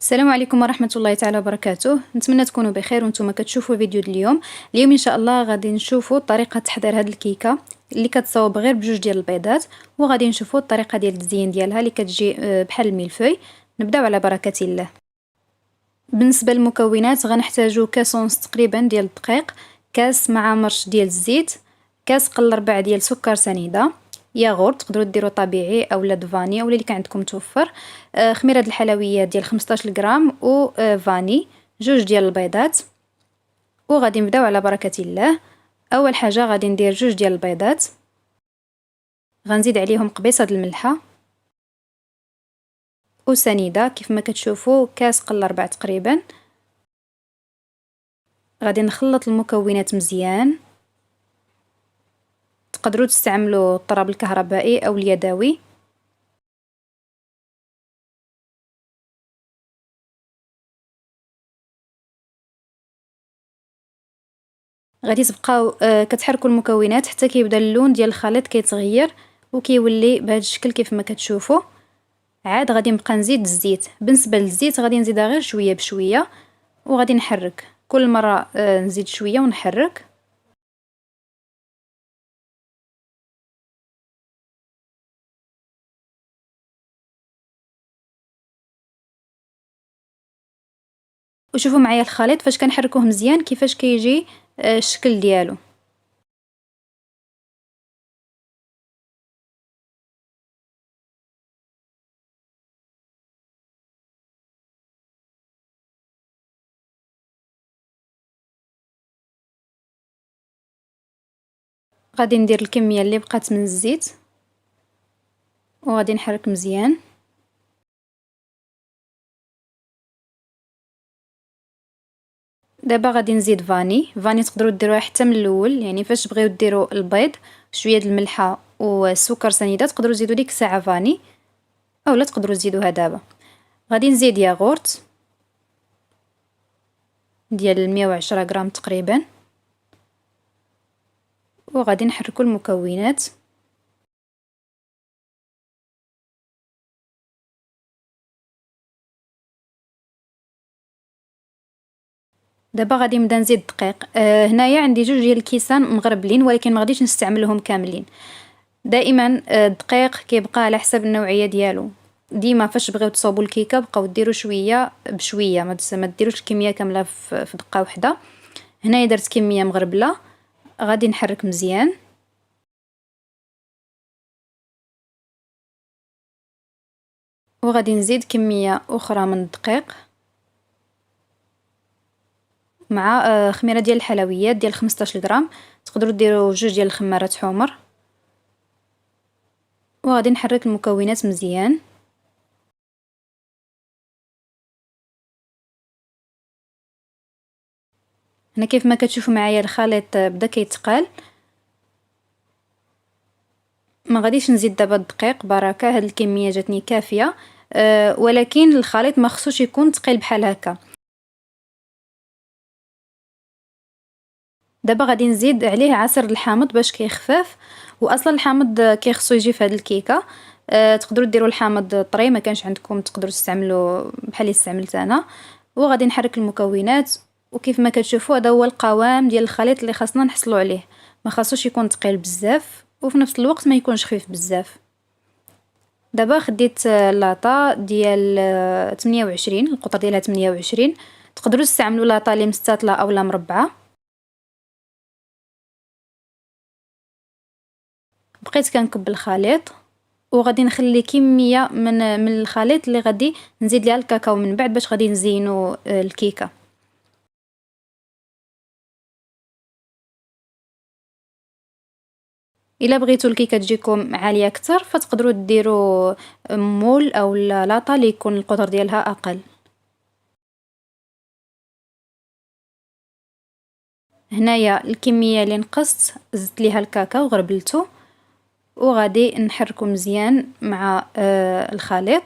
السلام عليكم ورحمة الله تعالى وبركاته. نتمنى تكونوا بخير وانتم كتشوفوا فيديو اليوم ان شاء الله غادي نشوفوا طريقة تحضير هاد الكيكة اللي كتصاوب غير بجوج ديال البيضات، وغادي نشوفوا الطريقة ديال التزيين ديالها اللي كتجي بحال الميلفوي. نبداو على بركة الله. بالنسبة للمكونات غنحتاجو كاس ونص تقريبا ديال الدقيق، كاس مع مرش ديال الزيت، كاس قل ربع ديال سكر سنيده، ياغورت تقدروا ديروا طبيعي اولا دفاني اولا اللي كان عندكم متوفر، خميره الحلويات ديال 15 غرام و فاني، جوج ديال البيضات. وغادي نبداو على بركه الله. اول حاجه غادي ندير جوج ديال البيضات، غنزيد عليهم قبيصه د الملحه وسنيده كيف ما كتشوفوا كاس قل ربع تقريبا. غادي نخلط المكونات مزيان. تقدروا تستعملوا الطراب الكهربائي او اليدوي. غادي تبقاو كتحركوا المكونات حتى كيبدا اللون ديال الخليط كيتغير وكيولي بهذا الشكل كيف ما كتشوفوا. عاد غادي نبقى نزيد الزيت. بالنسبه للزيت غادي نزيدها غير شويه بشويه وغادي نحرك كل مره، نزيد شويه ونحرك. وشوفوا معايا الخليط فاش كنحركوه مزيان كيفاش كيجي الشكل ديالو. غادي ندير الكميه اللي بقات من الزيت وغادي نحرك مزيان. دابا غادي نزيد فاني تقدروا ديروها حتى من الاول، يعني فاش تبغيو ديروا البيض شويه د الملحه والسكر سنيده تقدروا تزيدوا ديك الساعه فاني اولا تقدروا تزيدوها دابا. غادي نزيد ياغورت ديال 110 غرام تقريبا وغادي نحركوا المكونات. دابا غادي نبدا نزيد الدقيق. هنايا عندي جوج ديال الكيسان مغربلين ولكن ما غاديش نستعملهم كاملين. دائما الدقيق كيبقى على حسب النوعيه ديالو. ديما فاش تبغيو تصاوبوا الكيكه بقاو ديروا شويه بشويه، ما ديروش الكميه كامله في دقه واحده. هنايا درت كميه مغربله. غادي نحرك مزيان وغادي نزيد كميه اخرى من الدقيق مع خميره ديال الحلويات ديال 15 غرام. تقدروا ديروا جوج ديال الخمارات حمر وغادي نحرك المكونات مزيان. هنا كيف ما كتشوفوا معايا الخليط بدا كيتقال. ما غاديش نزيد دابا الدقيق بركه، هاد الكميه جاتني كافيه. ولكن الخليط ما خصوش يكون ثقيل بحال هكا. دابا غادي نزيد عليه عصير الحامض باش كيخفف، واصلا الحامض كيخصو يجي في هاد الكيكه. تقدروا ديروا الحامض طري، ما كانش عندكم تقدروا تستعملوا بحال اللي استعملت انا. وغادي نحرك المكونات وكيف ما كتشوفوا هذا هو القوام ديال الخليط اللي خاصنا نحصلوا عليه. ما خاصوش يكون ثقيل بزاف وفي نفس الوقت ما يكونش خفيف بزاف. دابا خديت لاطا ديال 28، القطر ديالها 28. تقدروا تستعملوا لاطا اللي مستطله اولا مربعه. بقيت كنكب الخليط وغادي نخلي كميه من الخليط اللي غادي نزيد ليها الكاكاو من بعد باش غادي نزينوا الكيكه. الا بغيتوا الكيكه تجيكم عاليه اكثر فتقدروا ديروا مول او لاطا اللي يكون القطر ديالها اقل. هنايا الكميه اللي نقصت زدت ليها الكاكاو غربلته وغادي نحركو مزيان مع الخليط.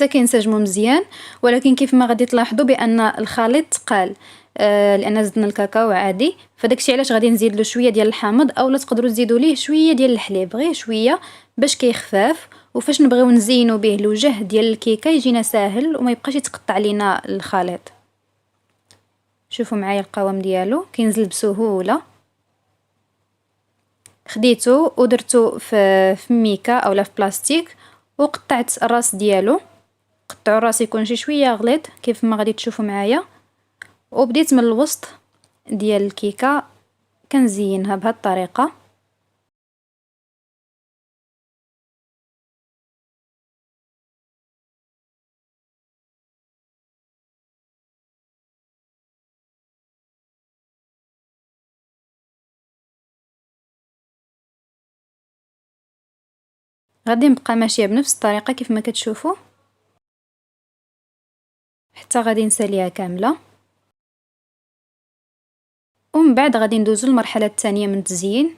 حتى كينسجموا مزيان. ولكن كيف ما غادي تلاحظوا بان الخليط تقال لان زدنا الكاكاو عادي، فداكشي علاش غادي نزيد له شويه ديال الحامض، اولا تقدروا تزيدوا ليه شويه ديال الحليب، غير شويه باش كيخفاف، وفاش نبغيو نزينوا به الوجه ديال الكيكه يجينا ساهل وما يبقاش يتقطع لينا الخليط. شوفوا معايا القوام ديالو كينزل بسهوله. خديته ودرته في ميكا اولا في بلاستيك وقطعت الراس ديالو. قطعوا الراس يكون شويه غليظ كيف ما غادي تشوفوا معايا، وبديت من الوسط ديال الكيكه كنزينها بهذه الطريقه. غادي نبقى ماشيه بنفس الطريقه كيف ما كتشوفوا حتى غادي نساليها كامله. ومن بعد غادي ندوزو للمرحله الثانيه من التزيين.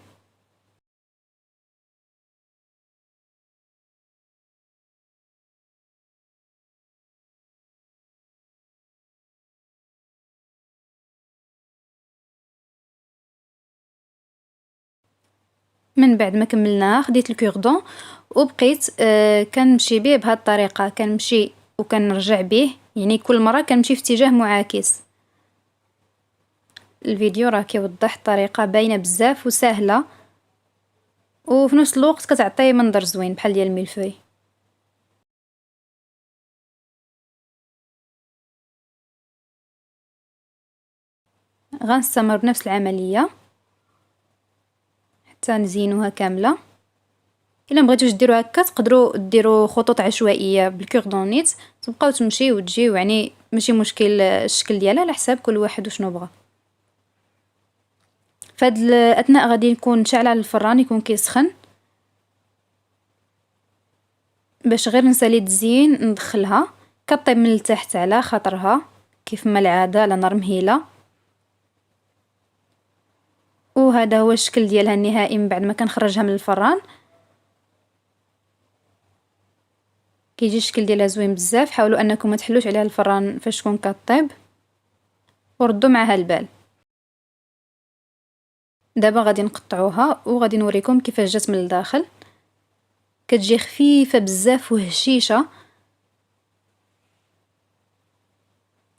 من بعد ما كملناها خديت الكوردون وبقيت كنمشي به بهذه الطريقه، كنمشي وكنرجع به، يعني كل مره كنمشي في اتجاه معاكس. الفيديو راه كيوضح الطريقه باينه بزاف وسهله، وفي نفس الوقت كتعطي منظر زوين بحال ديال الملفوي. غنستمر بنفس العمليه حتى نزينوها كامله. الا بغيتوش ديروا هكا تقدروا ديروا خطوط عشوائيه بالكوردونيت، تبقاو تمشي وتجيو، يعني ماشي مشكل الشكل ديالها على حساب كل واحد وشنو بغى. فهاد الاثناء غادي نكون شاعله على الفران يكون كيسخن باش غير نسالي التزيين ندخلها كطيب من التحت على خاطرها كيف ما العاده على نار مهيله. وهذا هو الشكل ديالها النهائي من بعد ما كنخرجها من الفران. كيجي الشكل ديالها زوين بزاف. حاولوا انكم ما تحلوش عليها الفران فاش تكون كطيب وردوا معها البال. دابا غادي نقطعوها وغادي نوريكم كيفاش جات من الداخل. كتجي خفيفه بزاف وهشيشه،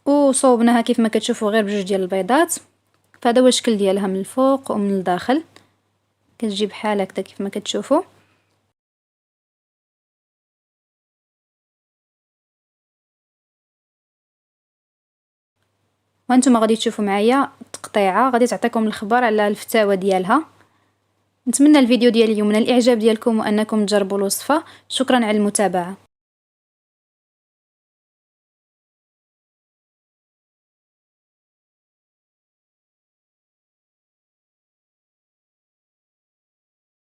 وصوبناها كيف ما كتشوفوا غير بجوج ديال البيضات. فهذا هو الشكل ديالها من الفوق ومن الداخل، كتجي بحال هكذا كيف ما كتشوفوا. وانتم غادي تشوفوا معايا التقطيعه غادي تعطيكم الخبر على الفتاوى ديالها. نتمنى الفيديو ديال اليوم من الاعجاب ديالكم وانكم تجربوا الوصفه. شكرا على المتابعه.